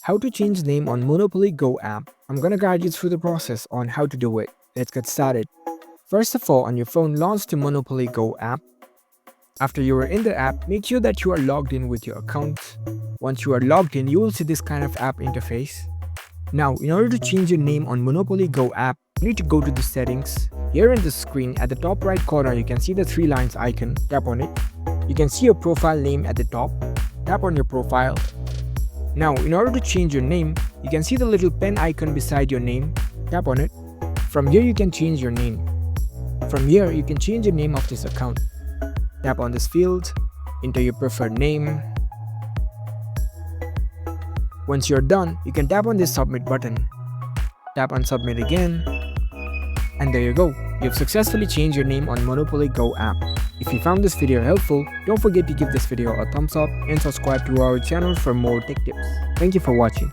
How to change name on Monopoly Go app. I'm gonna guide you through the process on how to do it. Let's get started. First of all, on your phone, launch the Monopoly Go app. After you are in the app, make sure that you are logged in with your account. Once you are logged in, you will see this kind of app interface. Now, in order to change your name on Monopoly Go app, you need to go to the settings. Here in the screen, at the top right corner, you can see the 3 lines icon. Tap on it. You can see your profile name at the top. Tap on your profile. Now, in order to change your name, you can see the little pen icon beside your name. Tap on it. From here, you can change your name. From here, you can change the name of this account. Tap on this field, enter your preferred name. Once you're done, you can tap on this submit button. Tap on submit again. And there you go. You've successfully changed your name on Monopoly Go app. If you found this video helpful, don't forget to give this video a thumbs up and subscribe to our channel for more tech tips. Thank you for watching.